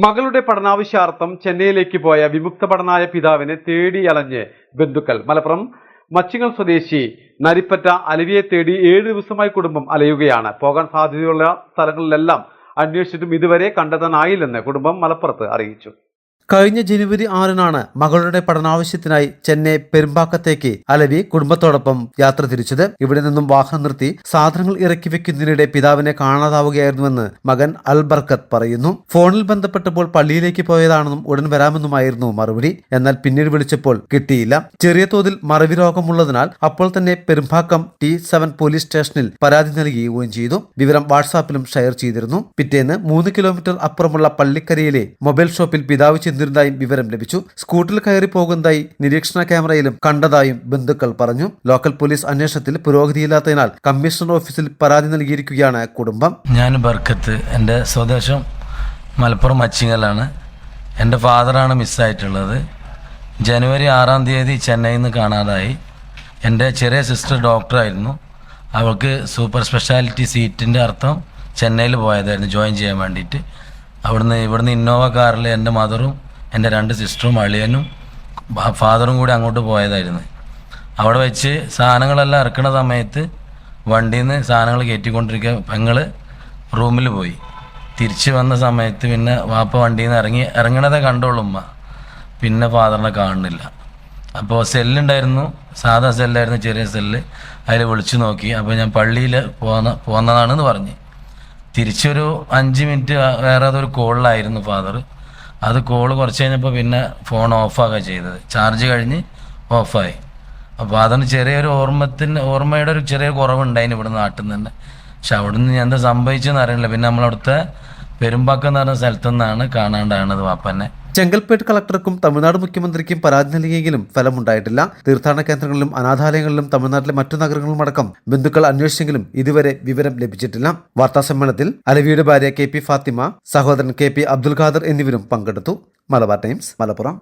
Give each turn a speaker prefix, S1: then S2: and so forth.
S1: മകളുടെ പഠനാവശ്യാർത്ഥം ചെന്നൈയിലേക്ക് പോയ വിമുക്ത ഭടനായ പിതാവിനെ തേടിയലഞ്ഞ് ബന്ധുക്കൾ. മലപ്പുറം മച്ചിങ്ങൽ സ്വദേശി നരിപ്പറ്റ അലവിയെ തേടി 7 ദിവസമായി കുടുംബം അലയുകയാണ്. പോകാൻ സാധ്യതയുള്ള സ്ഥലങ്ങളിലെല്ലാം അന്വേഷിച്ചിട്ടും ഇതുവരെ കണ്ടെത്താനായില്ലെന്ന് കുടുംബം മലപ്പുറത്ത് അറിയിച്ചു.
S2: കഴിഞ്ഞ ജനുവരി 6-നാണ് മകളുടെ പഠനാവശ്യത്തിനായി ചെന്നൈ പെരുമ്പാക്കത്തേക്ക് അലവി കുടുംബത്തോടൊപ്പം യാത്ര തിരിച്ചത്. ഇവിടെ നിന്നും വാഹനം നിർത്തി സാധനങ്ങൾ ഇറക്കി വെക്കുന്നതിനിടെ പിതാവിനെ കാണാതാവുകയായിരുന്നുവെന്ന് മകൻ അൽ ബർക്കത്ത് പറയുന്നു. ഫോണിൽ ബന്ധപ്പെട്ടപ്പോൾ പള്ളിയിലേക്ക് പോയതാണെന്നും ഉടൻ വരാമെന്നുമായിരുന്നു മറുപടി. എന്നാൽ പിന്നീട് വിളിച്ചപ്പോൾ കിട്ടിയില്ല. ചെറിയ തോതിൽ മറവി രോഗമുള്ളതിനാൽ അപ്പോൾ തന്നെ പെരുമ്പാക്കം T7 പോലീസ് സ്റ്റേഷനിൽ പരാതി നൽകുകയും ചെയ്തു. വിവരം വാട്സാപ്പിലും ഷെയർ ചെയ്തിരുന്നു. പിറ്റേന്ന് 3 കിലോമീറ്റർ അപ്പുറമുള്ള പള്ളിക്കരയിലെ മൊബൈൽ ഷോപ്പിൽ പിതാവ് ചെന്നിരുന്നതായും വിവരം ലഭിച്ചു. സ്കൂട്ടറിൽ കയറി പോകുന്നതായി നിരീക്ഷണ ക്യാമറയിലും കണ്ടതായും ബന്ധുക്കൾ പറഞ്ഞു. ലോക്കൽ പോലീസ് അന്വേഷണത്തിൽ പുരോഗതിയില്ലാത്തതിനാൽ കമ്മീഷണർ ഓഫീസിൽ പരാതി നൽകിയിരിക്കുകയാണ് കുടുംബം.
S3: ഞാൻ ബർക്കത്ത്, എൻ്റെ സ്വദേശം മലപ്പുറം മച്ചിങ്ങലാണ്. എൻ്റെ ഫാദറാണ് മിസ്സായിട്ടുള്ളത്. ജനുവരി 6-ാം തീയതി ചെന്നൈയിൽ നിന്ന് കാണാതായി. എൻ്റെ ചെറിയ സിസ്റ്റർ ഡോക്ടറായിരുന്നു. അവൾക്ക് സൂപ്പർ സ്പെഷ്യാലിറ്റി സീറ്റിൻ്റെ അർത്ഥം ചെന്നൈയിൽ പോയതായിരുന്നു ജോയിൻ ചെയ്യാൻ വേണ്ടിയിട്ട്. ഇവിടുന്ന് ഇന്നോവ കാറിൽ എൻ്റെ മദറും എൻ്റെ 2 സിസ്റ്ററും അളിയനും ഫാദറും കൂടി അങ്ങോട്ട് പോയതായിരുന്നു. അവിടെ വെച്ച് സാധനങ്ങളെല്ലാം ഇറക്കുന്ന സമയത്ത് വണ്ടിയിൽ നിന്ന് സാധനങ്ങൾ കയറ്റിക്കൊണ്ടിരിക്കുക പെങ്ങൾ റൂമിൽ പോയി. തിരിച്ച് വന്ന സമയത്ത് പിന്നെ വാപ്പ വണ്ടിയിൽ നിന്ന് ഇറങ്ങണതേ കണ്ടോളൂ ഉമ്മ. പിന്നെ ഫാദറിനെ കാണുന്നില്ല. അപ്പോൾ സെല്ലുണ്ടായിരുന്നു, സാധാ സെല്ലായിരുന്നു, ചെറിയ സെല്ല്. അതിൽ വിളിച്ചു നോക്കി. അപ്പോൾ ഞാൻ പള്ളിയിൽ പോന്നതാണെന്ന് പറഞ്ഞ് തിരിച്ചൊരു 5 മിനിറ്റ് വേറെ അതൊരു കോളിലായിരുന്നു ഫാദർ. അത് കോള് കുറച്ച് കഴിഞ്ഞപ്പോൾ പിന്നെ ഫോൺ ഓഫാക്കുക ചെയ്തത്. ചാർജ് കഴിഞ്ഞ് ഓഫായി. അപ്പോൾ അതൊന്ന് ചെറിയൊരു ഓർമ്മയുടെ ഒരു ചെറിയ കുറവുണ്ടായിന് ഇവിടെ നാട്ടിൽ നിന്ന് തന്നെ. പക്ഷെ അവിടെ നിന്ന് എന്താ സംഭവിച്ചതെന്ന് അറിയില്ല. പിന്നെ നമ്മളവിടുത്തെ പെരുമ്പാക്കം എന്ന് പറഞ്ഞ സ്ഥലത്തു നിന്നാണ് കാണാണ്ടാണത് വാപ്പന്നെ.
S2: ചെങ്കൽപ്പേട്ട് കളക്ടർക്കും തമിഴ്നാട് മുഖ്യമന്ത്രിക്കും പരാതി നൽകിയെങ്കിലും ഫലമുണ്ടായിട്ടില്ല. തീർത്ഥാടന കേന്ദ്രങ്ങളിലും അനാഥാലയങ്ങളിലും തമിഴ്നാട്ടിലെ മറ്റു നഗരങ്ങളിലും അടക്കം ബന്ധുക്കൾ അന്വേഷിച്ചെങ്കിലും ഇതുവരെ വിവരം ലഭിച്ചിട്ടില്ല. വാർത്താസമ്മേളനത്തിൽ അലവിയുടെ ഭാര്യ KP ഫാത്തിമ, സഹോദരൻ KP അബ്ദുൽ ഖാദർ എന്നിവരും പങ്കെടുത്തു. മലബാർ ടൈംസ്, മലപ്പുറം.